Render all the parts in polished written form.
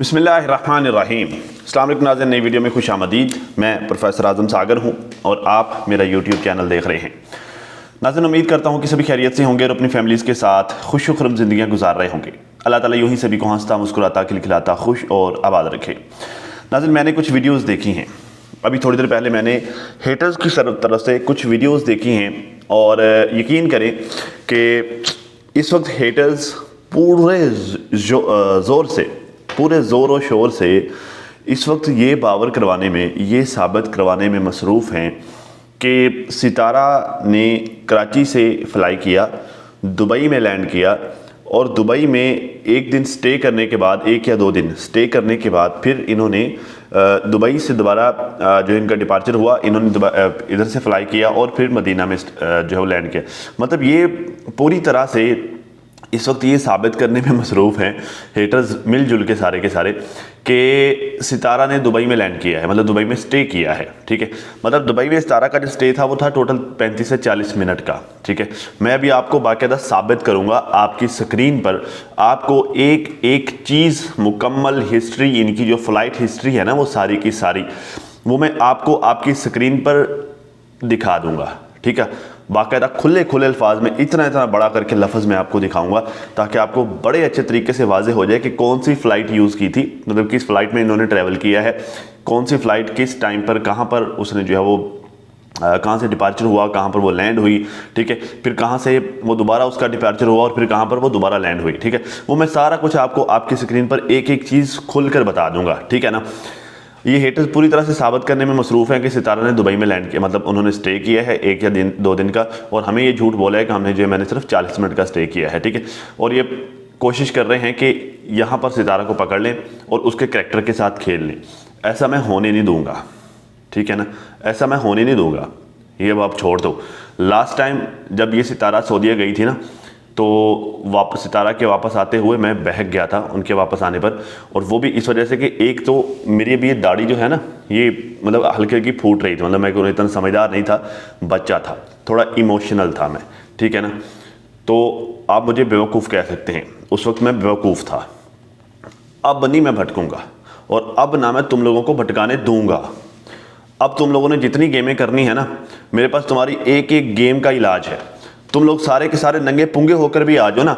बिस्मिल्लाहिर्रहमानिर्रहीम। अस्सलाम वालेकुम नाज़रीन, नई वीडियो में खुश आमदीद। मैं प्रोफेसर आज़म सागर हूँ और आप मेरा यूट्यूब चैनल देख रहे हैं। नाज़रीन, उम्मीद करता हूँ कि सभी खैरियत से होंगे और अपनी फैमिलीज़ के साथ खुश खुरम ज़िंदगियाँ गुजार रहे होंगे। अल्लाह ताला यूँ ही सभी को हंसता मुस्कुराता खिलखिलाता खुश और आबाद रखे। नाज़रीन, मैंने कुछ वीडियोज़ देखी हैं। अभी थोड़ी देर पहले मैंने हेटर्स की तरफ से कुछ वीडियोज़ देखी हैं और यकीन करें कि इस वक्त हेटर्स पूरे ज़ोर और शोर से इस वक्त ये बावर करवाने में, ये साबित करवाने में मसरूफ़ हैं कि सितारा ने कराची से फ़्लाई किया, दुबई में लैंड किया और दुबई में एक दिन स्टे करने के बाद, 1 या 2 दिन स्टे करने के बाद फिर इन्होंने दुबई से दोबारा जो इनका डिपार्चर हुआ, इन्होंने इधर से फ़्लाई किया और फिर मदीना में जो है वो लैंड किया। मतलब ये पूरी तरह से इस वक्त ये साबित करने में मसरूफ़ हैं हेटर्स मिलजुल के सारे कि सितारा ने दुबई में लैंड किया है, मतलब दुबई में स्टे किया है। ठीक है, मतलब दुबई में सितारा का जो स्टे था वो था टोटल 35 से 40 मिनट का। ठीक है, मैं अभी आपको बाकायदा साबित करूंगा आपकी स्क्रीन पर, आपको एक एक चीज़ मुकम्मल हिस्ट्री, इनकी जो फ़्लाइट हिस्ट्री है ना वो सारी की सारी वो मैं आपको आपकी स्क्रीन पर दिखा दूंगा। ठीक है, बाकायदा खुले अल्फाज में इतना बड़ा करके लफ्ज़ मैं आपको दिखाऊंगा ताकि आपको बड़े अच्छे तरीके से वाज़े हो जाए कि कौन सी फ़्लाइट यूज़ की थी, मतलब किस फ़्लाइट में इन्होंने ट्रैवल किया है, कौन सी फ़्लाइट किस टाइम पर कहाँ पर उसने जो है वो कहाँ से डिपार्चर हुआ, कहाँ पर वो लैंड हुई। ठीक है, फिर कहाँ से वो दोबारा उसका डिपार्चर हुआ और फिर कहाँ पर वो दोबारा लैंड हुई। ठीक है, वो मैं सारा कुछ आपको आपकी स्क्रीन पर एक एक चीज़ खुल कर बता दूंगा। ठीक है ना, ये हेटर्स पूरी तरह से साबित करने में मसरूफ़ हैं कि सितारा ने दुबई में लैंड किया, मतलब उन्होंने स्टे किया है 1 या 2 दिन का, और हमें ये झूठ बोला है कि हमने जो है मैंने सिर्फ 40 मिनट का स्टे किया है। ठीक है, और ये कोशिश कर रहे हैं कि यहाँ पर सितारा को पकड़ लें और उसके करैक्टर के साथ खेल लें। ऐसा मैं होने नहीं दूंगा। ठीक है ना, ऐसा मैं होने नहीं दूंगा। ये अब आप छोड़ दो। लास्ट टाइम जब ये सितारा सऊदीया गई थी ना, तो वापस सितारा के वापस आते हुए मैं बहक गया था उनके वापस आने पर, और वो भी इस वजह से कि एक तो मेरी अभी ये दाढ़ी जो है ना ये मतलब हल्की हल्की फूट रही थी, मतलब मैं कोई इतना समझदार नहीं था, बच्चा था, थोड़ा इमोशनल था मैं। ठीक है ना, तो आप मुझे बेवकूफ़ कह सकते हैं, उस वक्त मैं बेवकूफ़ था। अब नहीं मैं भटकूँगा और अब ना मैं तुम लोगों को भटकाने दूंगा। अब तुम लोगों ने जितनी गेमें करनी है ना, मेरे पास तुम्हारी एक एक गेम का इलाज है। तुम लोग सारे के सारे नंगे पुंगे होकर भी आ जाओ ना,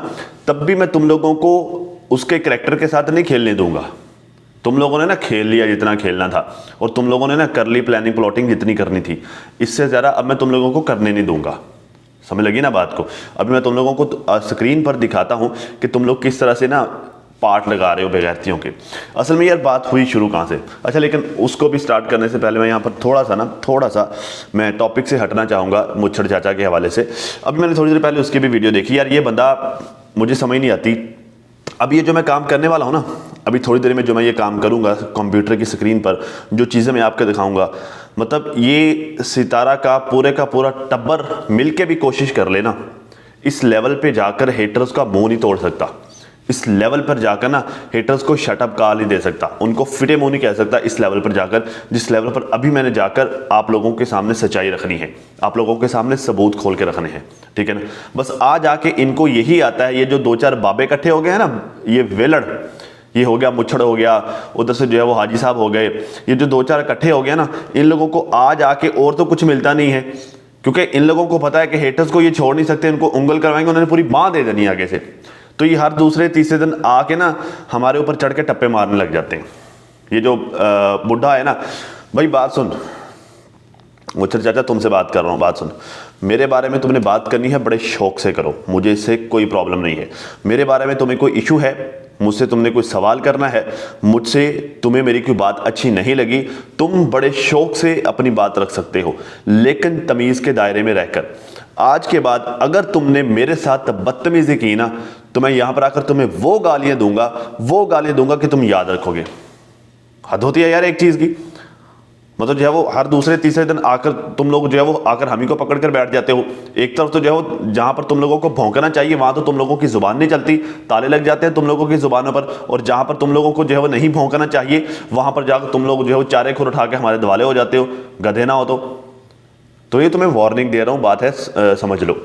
तब भी मैं तुम लोगों को उसके करैक्टर के साथ नहीं खेलने दूंगा। तुम लोगों ने ना खेल लिया जितना खेलना था, और तुम लोगों ने ना कर ली प्लानिंग प्लॉटिंग जितनी करनी थी, इससे ज़्यादा अब मैं तुम लोगों को करने नहीं दूंगा। समझ लगी ना बात को। अभी मैं तुम लोगों को स्क्रीन पर दिखाता हूँ कि तुम लोग किस तरह से ना पार्ट लगा रहे हो बेगैरतियों के। असल में यार बात हुई शुरू कहाँ से। अच्छा, लेकिन उसको भी स्टार्ट करने से पहले मैं यहाँ पर थोड़ा सा मैं टॉपिक से हटना चाहूँगा मुच्छड़ चाचा के हवाले से। अभी मैंने थोड़ी देर पहले उसकी भी वीडियो देखी। यार ये बंदा मुझे समझ नहीं आती। अब ये जो मैं काम करने वाला हूँ ना, अभी थोड़ी देर में जो मैं ये काम करूँगा कंप्यूटर की स्क्रीन पर, जो चीज़ें मैं आपको दिखाऊँगा, मतलब ये सितारा का पूरा टब्बर मिल के भी कोशिश कर लेना, इस लेवल पे जाकर हेटर्स का मुंह नहीं तोड़ सकता। इस लेवल पर जाकर ना हेटर्स को शटअप कॉल नहीं दे सकता, उनको फिटे मुंह नहीं कह सकता इस लेवल पर जाकर, जिस लेवल पर अभी मैंने जाकर आप लोगों के सामने सच्चाई रखनी है, आप लोगों के सामने सबूत खोल के रखने हैं। ठीक है ना, बस आ जाके इनको यही आता है। ये जो 2-4 बाबे इकट्ठे हो गए हैं ना, ये वेलड़, ये हो गया मुच्छड़ हो गया, उधर से जो है वो हाजी साहब हो गए, ये जो 2-4 इकट्ठे हो गए ना, इन लोगों को आज आके और तो कुछ मिलता नहीं है, क्योंकि इन लोगों को पता है कि हेटर्स को ये छोड़ नहीं सकते, इनको उंगल करवाएंगे, उन्होंने पूरी बांह दे देनी आगे से। तो ये हर दूसरे तीसरे दिन आके ना हमारे ऊपर चढ़ के टप्पे मारने लग जाते हैं। ये जो बुढ़ा है ना, भाई बात सुन, मुच्छड़ चाचा तुमसे बात कर रहा हूँ, बात सुन। मेरे बारे में तुमने बात करनी है, बड़े शौक से करो, मुझे इससे कोई प्रॉब्लम नहीं है। मेरे बारे में तुम्हें कोई इशू है, मुझसे तुमने कोई सवाल करना है, मुझसे तुम्हें मेरी कोई बात अच्छी नहीं लगी, तुम बड़े शौक से अपनी बात रख सकते हो, लेकिन तमीज़ के दायरे में रहकर। आज के बाद अगर तुमने मेरे साथ बदतमीजी की ना, तो मैं यहां पर आकर तुम्हें वो गालियां दूंगा कि तुम याद रखोगे। हद होती है यार एक चीज की। मतलब जो है वो हर दूसरे तीसरे दिन आकर तुम लोग जो है वो आकर हम ही को पकड़ कर बैठ जाते हो। एक तरफ तो जो है वो जहां पर तुम लोगों को भौंकना चाहिए वहां तो तुम लोगों की जुबान नहीं चलती, ताले लग जाते हैं तुम लोगों की जुबानों पर, और जहां पर तुम लोगों को जो है वो नहीं भौंकना चाहिए वहां पर जाकर तुम लोग जो है वो चारे खुर उठा के हमारे दिवाले हो जाते हो, गधे ना हो तो ये तुम्हें वार्निंग दे रहा हूं, बात है समझ लो।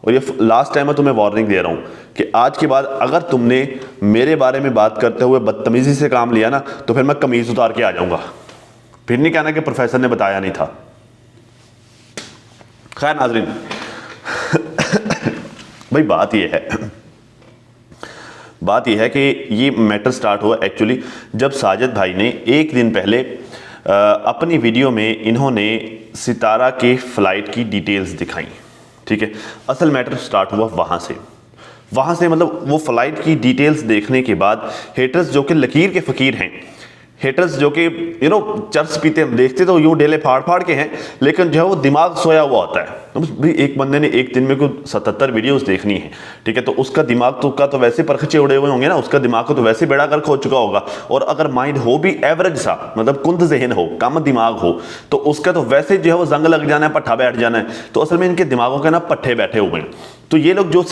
और ये लास्ट टाइम मैं तुम्हें वार्निंग दे रहा हूं कि आज के बाद अगर तुमने मेरे बारे में बात करते हुए बदतमीजी से काम लिया ना तो फिर मैं कमीज उतार के आ जाऊंगा। फिर नहीं कहना कि प्रोफेसर ने बताया नहीं था। खैर नाजरीन, भाई बात यह है कि ये मैटर स्टार्ट हुआ एक्चुअली जब साजिद भाई ने एक दिन पहले अपनी वीडियो में इन्होंने सितारा के फ्लाइट की डिटेल्स दिखाई। ठीक है, असल मैटर स्टार्ट हुआ वहाँ से मतलब वो फ्लाइट की डिटेल्स देखने के बाद हेटर्स जो कि लकीर के फ़कीर हैं, हेटर्स जो कि चर्च पीते हम देखते तो यूँ डेले फाड़ के हैं, लेकिन जो है वो दिमाग सोया हुआ होता है। तो भाई एक बंदे ने एक दिन में कोई 77 वीडियोस देखनी है, ठीक है, तो उसका दिमाग तो वैसे परखचे उड़े हुए होंगे ना, उसका दिमाग को तो वैसे बेड़ा गर्क हो चुका होगा। और अगर माइंड हो भी एवरेज सा, मतलब कुंद जहन हो, कम दिमाग हो, तो उसका तो वैसे जो है वो जंग लग जाना है, पट्ठा बैठ जाना है। तो असल में इनके दिमागों के ना पट्ठे बैठे हुए हैं। तो ये लोग जो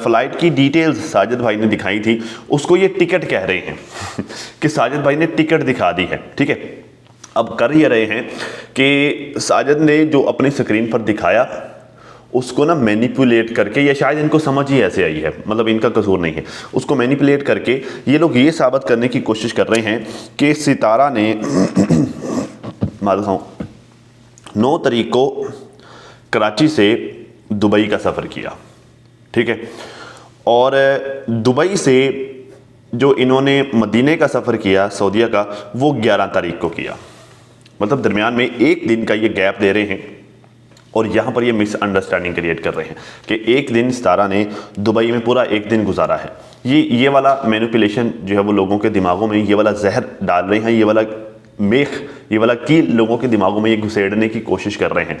फ्लाइट की डिटेल्स साजिद भाई ने दिखाई थी उसको ये टिकट कह रहे हैं कि साजिद भाई ने टिकट दिखा दी है। ठीक है, अब कर ये रहे हैं कि साजिद ने जो अपनी स्क्रीन पर दिखाया उसको ना मैनिपुलेट करके, या शायद इनको समझ ही ऐसे आई है, मतलब इनका कसूर नहीं है, उसको मैनिपुलेट करके ये लोग ये साबित करने की कोशिश कर रहे हैं कि सितारा ने 9 तारीख को कराची से दुबई का सफ़र किया। ठीक है, और दुबई से जो इन्होंने मदीने का सफ़र किया सऊदीया का, वो 11 तारीख को किया। मतलब दरमियान में एक दिन का ये गैप दे रहे हैं और यहाँ पर ये मिसअंडरस्टैंडिंग क्रिएट कर रहे हैं कि एक दिन सितारा ने दुबई में पूरा एक दिन गुजारा है। ये वाला मैनिपुलेशन जो है वो लोगों के दिमागों में ये वाला जहर डाल रहे हैं, ये वाला कील लोगों के दिमागों में ये घुसेड़ने की कोशिश कर रहे हैं।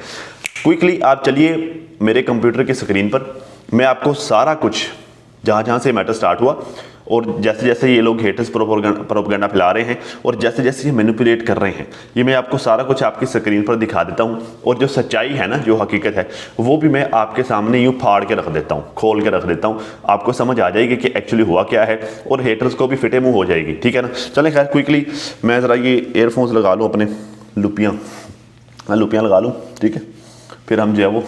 क्विकली आप चलिए मेरे कंप्यूटर की स्क्रीन पर, मैं आपको सारा कुछ जहाँ से मैटर स्टार्ट हुआ और जैसे जैसे ये लोग हेटर्स प्रोपेगेंडा फैला रहे हैं और जैसे जैसे ये मैनिपुलेट कर रहे हैं, ये मैं आपको सारा कुछ आपकी स्क्रीन पर दिखा देता हूँ। और जो सच्चाई है ना, जो हकीकत है, वो भी मैं आपके सामने यूँ फाड़ के रख देता हूँ, खोल के रख देता हूँ। आपको समझ आ जाएगी कि एक्चुअली हुआ क्या है और हेटर्स को भी फिटे मुँह हो जाएगी। ठीक है ना, चलें खैर क्विकली मैं ज़रा ये एयरफोन्स लगा लूँ, अपने लुपियाँ लगा लूँ। ठीक है, फिर हम जो है वो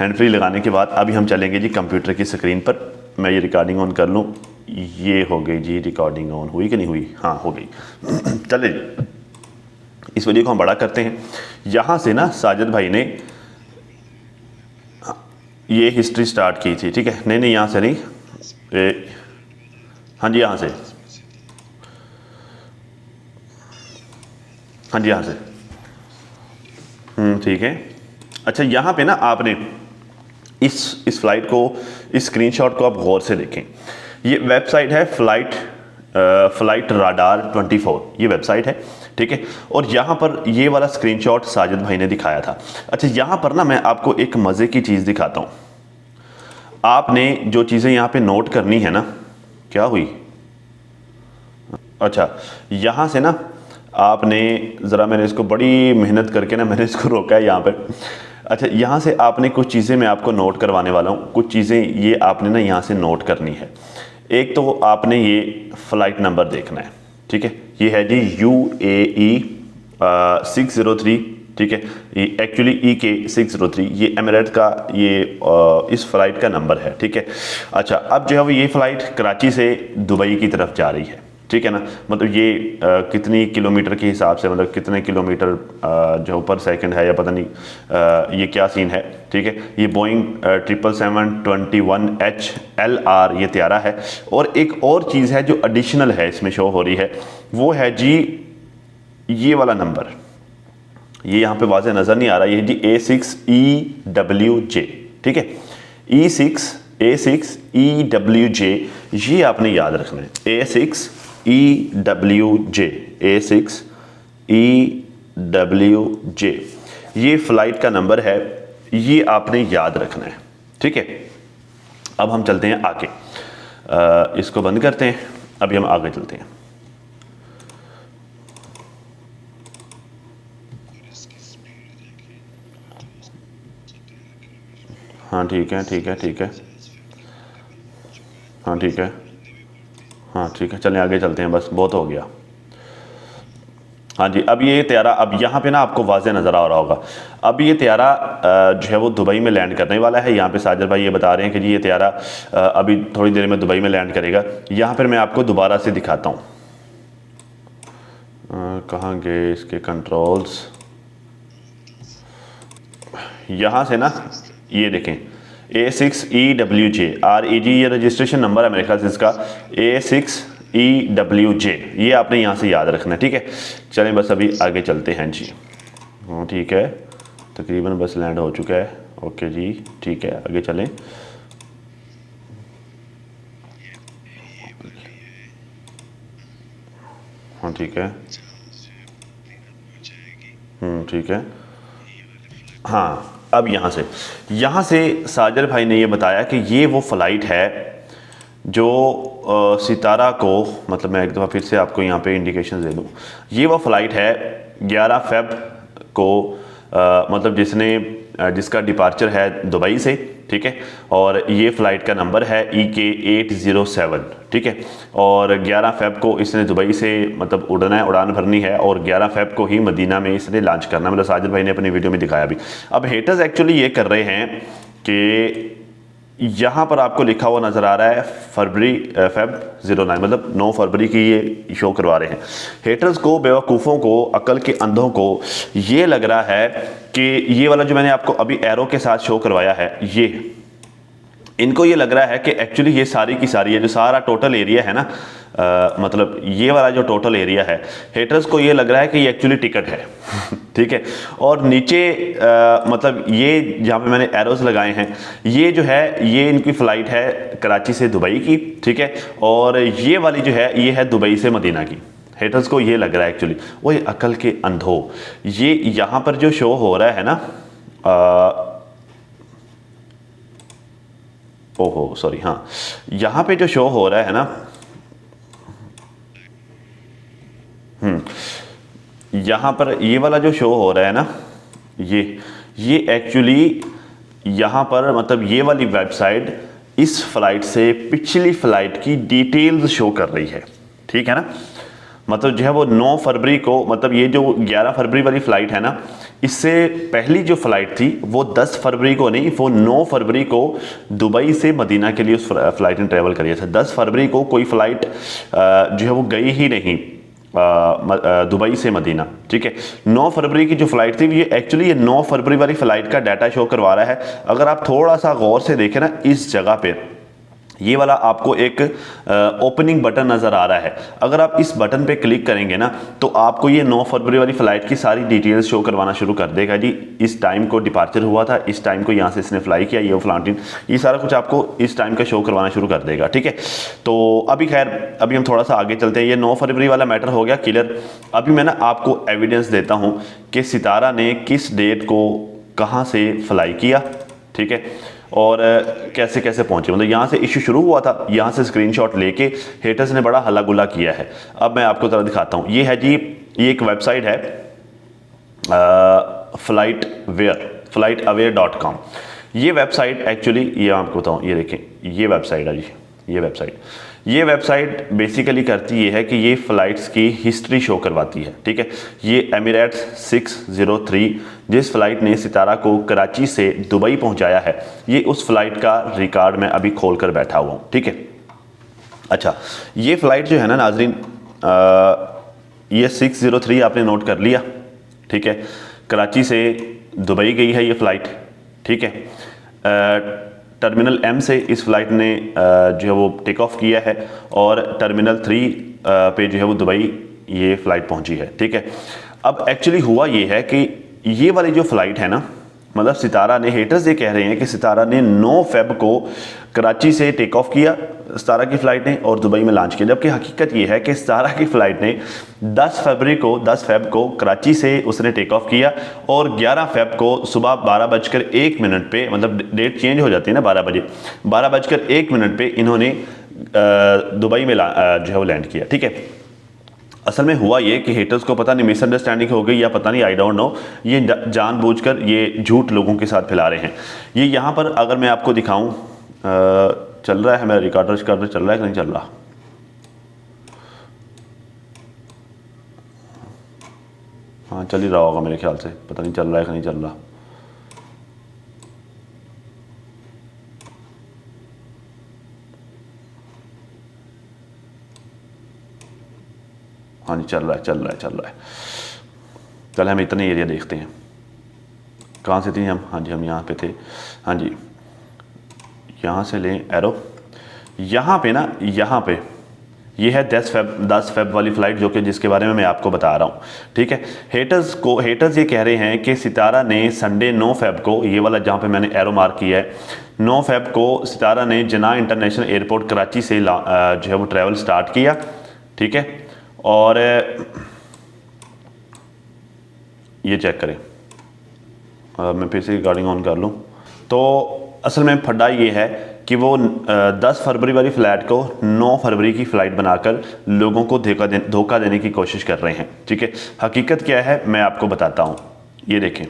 हैंड फ्री लगाने के बाद अभी हम चलेंगे जी कंप्यूटर की स्क्रीन पर। मैं ये रिकॉर्डिंग ऑन कर लूँ। ये हो गई जी रिकॉर्डिंग ऑन, हुई कि नहीं हुई? हाँ हो गई। चले जी, इस वीडियो को हम बड़ा करते हैं। यहाँ से ना साजिद भाई ने ये हिस्ट्री स्टार्ट की थी। ठीक है, नहीं यहाँ से नहीं, हाँ जी यहाँ से, हाँ जी यहाँ से, ठीक है। अच्छा, यहाँ पे ना आपने इस फ्लाइट को, इस स्क्रीनशॉट को आप गौर से देखें। ये वेबसाइट है फ्लाइट राडार 24, ये वेबसाइट है। ठीक है, और यहाँ पर ये वाला स्क्रीनशॉट साजिद भाई ने दिखाया था। अच्छा, यहाँ पर ना मैं आपको एक मज़े की चीज़ दिखाता हूँ। आपने जो चीज़ें यहाँ पे नोट करनी है ना, क्या हुई? अच्छा, यहाँ से ना आपने ज़रा, मैंने इसको बड़ी मेहनत करके ना मैंने इसको रोका है यहाँ पर। अच्छा, यहाँ से आपने कुछ चीज़ें मैं आपको नोट करवाने वाला हूँ। कुछ चीज़ें ये आपने ना यहाँ से नोट करनी है। एक तो आपने ये फ़्लाइट नंबर देखना है। ठीक है, ये है जी UAE 603। ठीक है, ये एक्चुअली EK 603, ये एमिरेट्स का ये इस फ़्लाइट का नंबर है। ठीक है, अच्छा, अब जो है वो ये फ़्लाइट कराची से दुबई की तरफ जा रही है। ठीक है ना, मतलब ये कितनी किलोमीटर के हिसाब से, मतलब कितने किलोमीटर जो पर सेकंड है या पता नहीं ये क्या सीन है। ठीक है, ये बोइंग 777-21 HLR ये त्यारा है। और एक और चीज़ है जो एडिशनल है इसमें शो हो रही है, वो है जी ये वाला नंबर, ये यहाँ पे वाज़े नज़र नहीं आ रहा, ये जी A6EWJ। ठीक है, A6EWJ, ये आपने याद रखना है। A6EWJ, ये फ़्लाइट का नंबर है, ये आपने याद रखना है। ठीक है, अब हम चलते हैं आगे, इसको बंद करते हैं, अभी हम आगे चलते हैं। हाँ ठीक है, ठीक है, ठीक है, हाँ ठीक है, हाँ ठीक है, चलें आगे चलते हैं, बस बहुत हो गया। हाँ जी, अब ये त्यारा, अब यहाँ पे ना आपको वाज़े नज़र आ रहा होगा, अब ये त्यारा जो है वो दुबई में लैंड करने वाला है। यहाँ पे साजिद भाई ये बता रहे हैं कि जी ये त्यारा अभी थोड़ी देर में दुबई में लैंड करेगा। यहाँ पर मैं आपको दोबारा से दिखाता हूँ, कहाँ गए इसके कंट्रोल्स, यहाँ से ना ये देखें A6EWJ REG, ये रजिस्ट्रेशन नंबर है मेरे ख्याल से इसका, A6EWJ, ये आपने यहाँ से याद रखना है, ठीक है। चलें बस अभी आगे चलते हैं जी। हाँ ठीक है, तकरीबन बस लैंड हो चुका है। ओके जी ठीक है, आगे चलें। हाँ ठीक है, ठीक है। हाँ अब यहाँ से साजिद भाई ने ये बताया कि ये वो फ़्लाइट है जो सितारा को, मतलब मैं एक दफ़ा फिर से आपको यहाँ पे इंडिकेशन दे दूँ, ये वो फ़्लाइट है 11 फ़ेब को, मतलब जिसका डिपार्चर है दुबई से, ठीक है। और ये फ़्लाइट का नंबर है EK807, ठीक है। और 11 फ़ेब को इसने दुबई से मतलब उड़ना है, उड़ान भरनी है, और 11 फ़ेब को ही मदीना में इसने लॉन्च करना है, मतलब साजिद भाई ने अपनी वीडियो में दिखाया भी। अब हेटर्स एक्चुअली ये कर रहे हैं कि यहाँ पर आपको लिखा हुआ नज़र आ रहा है फ़ेब 09, मतलब 9 फरवरी की ये शो करवा रहे हैं। हेटर्स को, बेवकूफ़ों को, अकल के अंधों को ये लग रहा है कि ये वाला जो मैंने आपको अभी एरो के साथ शो करवाया है, ये इनको ये लग रहा है कि एक्चुअली ये सारी की सारी है, जो सारा टोटल एरिया है ना, मतलब ये वाला जो टोटल एरिया है, हेटर्स को ये लग रहा है कि ये एक्चुअली टिकट है ठीक है। और नीचे मतलब ये जहाँ पे मैंने एरोस लगाए हैं, ये जो है ये इनकी फ़्लाइट है कराची से दुबई की, ठीक है। और ये वाली जो है ये है दुबई से मदीना की। हेटर्स को ये लग रहा है एक्चुअली, वो अकल के अंधो, ये यहाँ पर जो शो हो रहा है ना, ओहो सॉरी, हाँ यहाँ पे जो शो हो रहा है ना, यहाँ पर ये वाला जो शो हो रहा है ना, ये एक्चुअली यहाँ पर मतलब ये वाली वेबसाइट इस फ्लाइट से पिछली फ़्लाइट की डिटेल्स शो कर रही है, ठीक है ना। मतलब जो है वो 9 फरवरी को, मतलब ये जो 11 फरवरी वाली फ़्लाइट है ना, इससे पहली जो फ़्लाइट थी वो 10 फरवरी को नहीं, वो 9 फरवरी को दुबई से मदीना के लिए उस फ़्लाइट ने ट्रैवल किया था। 10 फरवरी को कोई फ़्लाइट जो है वो गई ही नहीं दुबई से मदीना, ठीक है। 9 फरवरी की जो फ़्लाइट थी, ये एक्चुअली ये 9 फरवरी वाली फ़्लाइट का डाटा शो करवा रहा है। अगर आप थोड़ा सा गौर से देखें ना, इस जगह पे ये वाला आपको एक ओपनिंग बटन नज़र आ रहा है, अगर आप इस बटन पे क्लिक करेंगे ना, तो आपको ये 9 फरवरी वाली फ़्लाइट की सारी डिटेल्स शो करवाना शुरू कर देगा जी। इस टाइम को डिपार्चर हुआ था, इस टाइम को यहाँ से इसने फ्लाई किया, ये फ्लांटिन, ये सारा कुछ आपको इस टाइम का शो करवाना शुरू कर देगा, ठीक है। तो अभी खैर अभी हम थोड़ा सा आगे चलते हैं। ये 9 फरवरी वाला मैटर हो गया क्लियर। अभी मैं ना आपको एविडेंस देता हूँ कि सितारा ने किस डेट को कहाँ से फ्लाई किया, ठीक है, और कैसे कैसे पहुंचे। मतलब यहाँ से इशू शुरू हुआ था, यहाँ से स्क्रीनशॉट लेके हेटर्स ने बड़ा हल्ला गुल्ला किया है। अब मैं आपको जरा दिखाता हूँ। ये है जी, ये एक वेबसाइट है flightaware.com। ये वेबसाइट एक्चुअली, ये आपको बताऊँ, ये देखें ये वेबसाइट है जी, ये वेबसाइट बेसिकली करती ये है कि ये फ़्लाइट्स की हिस्ट्री शो करवाती है, ठीक है। ये एमिरेट्स 603 जिस फ़्लाइट ने सितारा को कराची से दुबई पहुंचाया है, ये उस फ़्लाइट का रिकॉर्ड मैं अभी खोल कर बैठा हुआ हूँ, ठीक है। अच्छा, ये फ़्लाइट जो है ना नाजरीन, ये 603 आपने नोट कर लिया, ठीक है। कराची से दुबई गई है ये फ़्लाइट, ठीक है। टर्मिनल M से इस फ़्लाइट ने जो है वो टेक ऑफ किया है, और टर्मिनल 3 पे जो है वो दुबई ये फ़्लाइट पहुंची है, ठीक है। अब एक्चुअली हुआ ये है कि ये वाली जो फ़्लाइट है ना, मतलब सितारा ने, हेटर्स ये कह रहे हैं कि सितारा ने 9 फ़ेब को कराची से टेक ऑफ किया सितारा की फ़्लाइट ने, और दुबई में लॉन्च किया। जबकि हकीकत ये है कि सितारा की फ़्लाइट ने 10 फ़ेब को कराची से उसने टेक ऑफ किया, और 11 फ़ेब को सुबह 12:01 पे, मतलब डेट चेंज हो जाती है ना 12 बजे, 12:01 पे इन्होंने दुबई में जो है वो लैंड किया, ठीक है। असल में हुआ ये कि हेटर्स को पता नहीं मिसअंडरस्टैंडिंग हो गई या पता नहीं, आई डोंट नो, ये जानबूझकर ये झूठ लोगों के साथ फैला रहे हैं। ये यहाँ पर अगर मैं आपको दिखाऊं, चल रहा है मेरा रिकॉर्डर चल रहा है कि नहीं चल रहा, हाँ चल ही रहा होगा मेरे ख्याल से, पता नहीं चल रहा है कि नहीं चल रहा। हाँ जी चल रहा है चल रहा है चल रहा है। चल हम इतने एरिया देखते हैं। कहाँ से थे हम? हाँ जी हम यहाँ पे थे। हाँ जी यहाँ से लें एरो, यहाँ पे ना, यहाँ पे ये है 10 फेब वाली फ़्लाइट, जो कि जिसके बारे में मैं आपको बता रहा हूँ। ठीक है, हेटर्स ये कह रहे हैं कि सितारा ने संडे 9 फेब को, ये वाला जहाँ पे मैंने एरो मार्क किया है, 9 फेब को सितारा ने जना इंटरनेशनल एयरपोर्ट कराची से जो है वो ट्रैवल स्टार्ट किया। ठीक है, और ये चेक करें, मैं फिर से रिकॉर्डिंग ऑन कर लूँ तो असल में फड्डा ये है कि वो 10 फरवरी वाली फ़्लाइट को 9 फरवरी की फ़्लाइट बनाकर लोगों को धोखा देने की कोशिश कर रहे हैं। ठीक है, हकीकत क्या है मैं आपको बताता हूँ। ये देखें,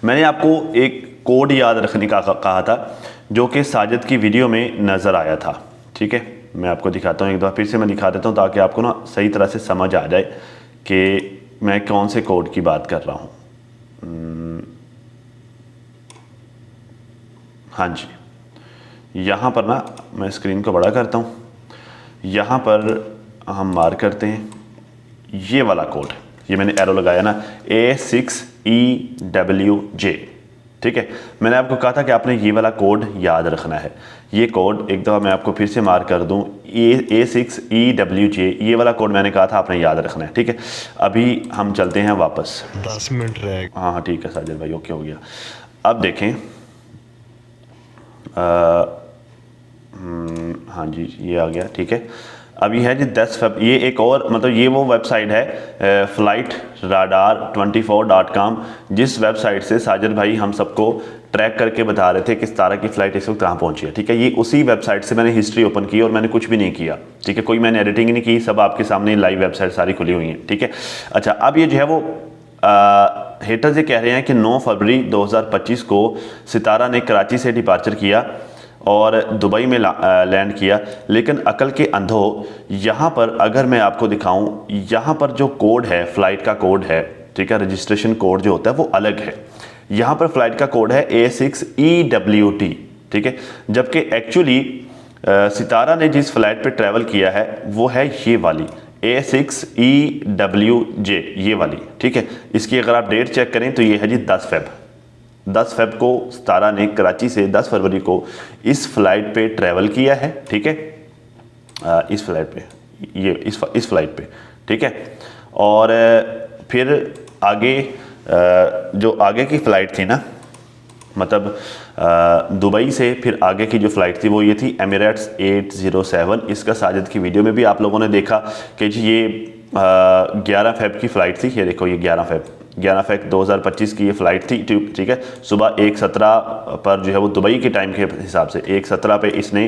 मैंने आपको एक कोड याद रखने का कहा था जो कि साजिद की वीडियो में नज़र आया था। ठीक है, मैं आपको दिखाता हूँ, एक दफ़ा फिर से मैं दिखा देता हूँ ताकि आपको ना सही तरह से समझ आ जाए कि मैं कौन से कोड की बात कर रहा हूँ। हाँ जी, यहाँ पर ना मैं स्क्रीन को बड़ा करता हूँ, यहाँ पर हम मार्क करते हैं ये वाला कोड, ये मैंने एरो लगाया ना A6EWJ। ठीक है, मैंने आपको कहा था कि आपने ये वाला कोड याद रखना है। ये कोड एक दफ़ा मैं आपको फिर से मार्क कर दूँ, A6EWJ, ये वाला कोड मैंने कहा था आपने याद रखना है। ठीक है, अभी हम चलते हैं वापस। 10 मिनट रह गए। हाँ हाँ ठीक है साजिद भाई, ओके हो गया। अब देखें, हाँ जी ये आ गया। ठीक है, अभी है जी 10 फेब, ये एक और मतलब ये वो वेबसाइट है flightradar24.com, जिस वेबसाइट से साजिद भाई हम सबको ट्रैक करके बता रहे थे कि सितारा की फ़्लाइट इस वक्त कहाँ पहुँची है। ठीक है, ये उसी वेबसाइट से मैंने हिस्ट्री ओपन की और मैंने कुछ भी नहीं किया। ठीक है, कोई मैंने एडिटिंग नहीं की, सब आपके सामने लाइव वेबसाइट सारी खुली हुई हैं। ठीक है, अच्छा अब ये जो है वो हेटर्स ये कह रहे हैं कि 9 फरवरी 2025 को सितारा ने कराची से डिपार्चर किया और दुबई में लैंड किया, लेकिन अकल के अंधों यहाँ पर अगर मैं आपको दिखाऊं, यहाँ पर जो कोड है फ़्लाइट का कोड है, ठीक है, रजिस्ट्रेशन कोड जो होता है वो अलग है। यहाँ पर फ़्लाइट का कोड है A6EWT। ठीक है, जबकि एक्चुअली सितारा ने जिस फ़्लाइट पे ट्रैवल किया है वो है ये वाली A6EWJ, ये वाली। ठीक है, इसकी अगर आप डेट चेक करें तो ये है जी 10 फेब को सितारा ने कराची से 10 फरवरी को इस फ्लाइट पे ट्रैवल किया है। ठीक है, इस फ्लाइट पे, ये इस फ्लाइट पे। ठीक है, और फिर आगे जो आगे की फ़्लाइट थी ना, मतलब दुबई से फिर आगे की जो फ़्लाइट थी वो ये थी एमिरेट्स 807। इसका साजिद की वीडियो में भी आप लोगों ने देखा कि जी ये 11 फेब की फ़्लाइट थी। ये देखो, ये 11 फेब 2025 की ये फ़्लाइट थी। ठीक है, सुबह 1:17 पर जो है वो दुबई के टाइम के हिसाब से 1:17 पे इसने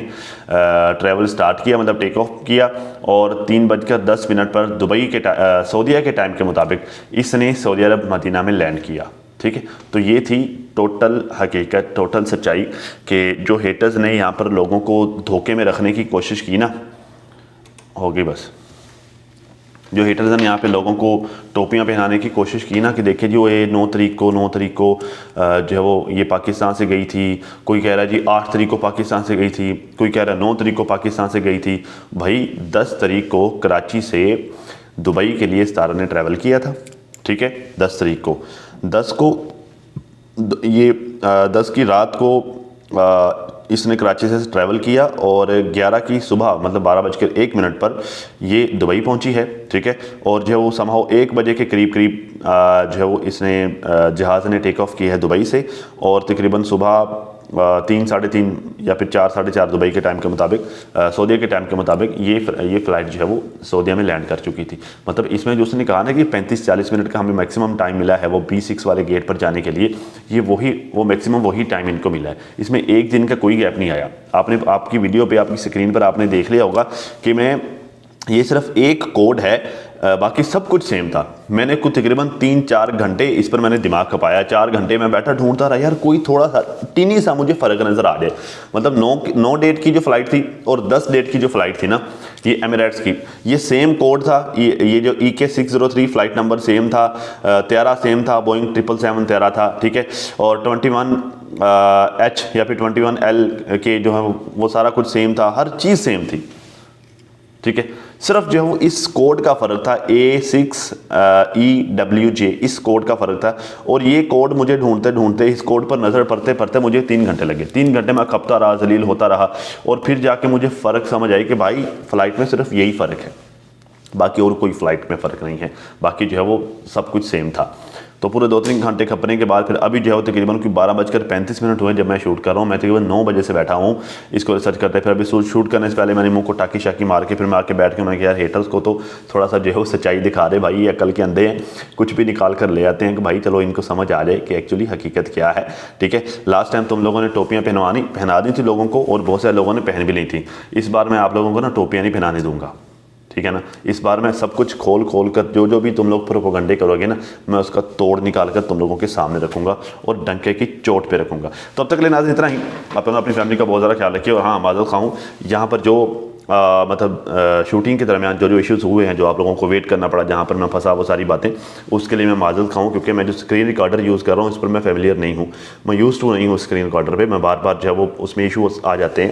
ट्रैवल स्टार्ट किया, मतलब टेक ऑफ किया, और 3:10 पर दुबई के सऊदीया के टाइम के मुताबिक इसने सऊदी अरब मदीना में लैंड किया। ठीक है, तो ये थी टोटल हकीकत, टोटल सच्चाई कि जो हेटर्स ने यहाँ पर लोगों को धोखे में रखने की कोशिश की ना, होगी बस। जो हेटर्स ने यहाँ पे लोगों को टोपियाँ पहनाने की कोशिश की ना कि देखिए जी वो ये 9 तारीख को जो है वो ये पाकिस्तान से गई थी, कोई कह रहा है जी 8 तारीख को पाकिस्तान से गई थी, कोई कह रहा है 9 तारीख को पाकिस्तान से गई थी। भाई 10 तारीख को कराची से दुबई के लिए सितारा ने ट्रैवल किया था। ठीक है, 10 तारीख को, 10 की रात को इसने कराची से ट्रैवल किया और 11 की सुबह मतलब 12:01 पर ये दुबई पहुंची है। ठीक है, और जो है वो समहाउ 1 बजे के करीब जो है वो इसने जहाज़ ने टेक ऑफ किया है दुबई से, और तकरीबन सुबह 3, साढ़े 3 या फिर 4, साढ़े 4 दुबई के टाइम के मुताबिक, सऊदीया के टाइम के मुताबिक ये फ़्लाइट जो है वो सऊदीया में लैंड कर चुकी थी। मतलब इसमें जो उसने कहा ना कि 35-40 मिनट का हमें मैक्सिमम टाइम मिला है वो B6 वाले गेट पर जाने के लिए, ये वो मैक्सिमम वही टाइम इनको मिला है। इसमें एक दिन का कोई गैप नहीं आया। आपकी वीडियो पर, आपकी स्क्रीन पर आपने देख लिया होगा कि ये सिर्फ एक कोड है, बाकी सब कुछ सेम था। मैंने कुछ तकरीबन 3-4 घंटे इस पर मैंने दिमाग खपाया। 4 घंटे मैं बैठा ढूंढता रहा यार कोई थोड़ा सा टीनी सा मुझे फ़र्क नज़र आ जाए। मतलब 9 डेट की जो फ़्लाइट थी और 10 डेट की जो फ़्लाइट थी ना, ये एमिरेट्स की, ये सेम कोड था, ये जो EK603 फ्लाइट नंबर सेम था, त्यारा सेम था, बोइंग 777 त्यारा था, ठीक है। और 21H या फिर 21L के जो है वो सारा कुछ सेम था, हर चीज़ सेम थी, ठीक है। सिर्फ जो है इस कोड का फ़र्क था, A6EWJ, इस कोड का फ़र्क था। और ये कोड मुझे ढूंढते ढूंढते, इस कोड पर नज़र पड़ते पड़ते मुझे 3 घंटे लगे। 3 घंटे मैं खपता रहा, जलील होता रहा, और फिर जाके मुझे फ़र्क समझ आई कि भाई फ़्लाइट में सिर्फ यही फ़र्क है, बाकी और कोई फ़्लाइट में फ़र्क नहीं है, बाकी जो है वो सब कुछ सेम था। तो पूरे 2-3 घंटे खपने के बाद फिर अभी जो है तकरीबन 12:35 हुए जब मैं शूट कर रहा हूँ। मैं तकरीबन 9 बजे से बैठा हूँ इसको रिसर्च करते। फिर अभी शूट करने से पहले मैंने मुंह को टाकी शाकी मार के फिर मैं आके बैठ के मैंने कहा यार हेटर्स को तो थोड़ा सा जो है सच्चाई दिखा दे भाई, ये अकल के अंधे हैं, कुछ भी निकाल कर ले आते हैं कि भाई चलो इनको समझ आ जाए कि एक्चुअली हकीकत क्या है, ठीक है। लास्ट टाइम तुम लोगों ने टोपियाँ पहना दी थी लोगों को, और बहुत सारे लोगों ने पहन भी ली थी। इस बार मैं आप लोगों को ना टोपियाँ नहीं पहनाने दूंगा, ठीक है ना। इस बार मैं सब कुछ खोल कर जो भी तुम लोग प्रोपेगेंडे करोगे ना, मैं उसका तोड़ निकाल कर तुम लोगों के सामने रखूंगा और डंके की चोट पे रखूंगा। तो अब तक ले नाज़रीन इतना ही। आप लोग अपनी फैमिली का बहुत ज़्यादा ख्याल रखिए। और हाँ, माज़रत खाऊँ यहाँ पर जो मतलब शूटिंग के दरमियान जो इश्यूज़ हुए हैं, जो आप लोगों को वेट करना पड़ा, जहाँ पर मैं फंसा, वो सारी बातें, उसके लिए मैं माज़रत खाऊँ, क्योंकि मैं जो स्क्रीन रिकॉर्डर यूज़ कर रहा हूँ इस पर मैं फेमिलियर नहीं हूँ, मैं यूज़ टू नहीं हूँ स्क्रीन रिकॉर्डर पर। मैं बार बार जो है वो उसमें इशूज़ आ जाते हैं,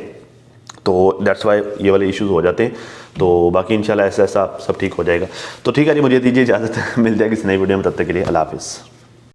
तो दैट्स वाई ये वाले इश्यूज़ हो जाते हैं। तो बाकी इंशाल्लाह ऐसा सब ठीक हो जाएगा। तो ठीक है जी, मुझे दीजिए इजाज़त, मिल जाएगी किसी नई वीडियो में, तब तक के लिए अल्लाह हाफ़िज़।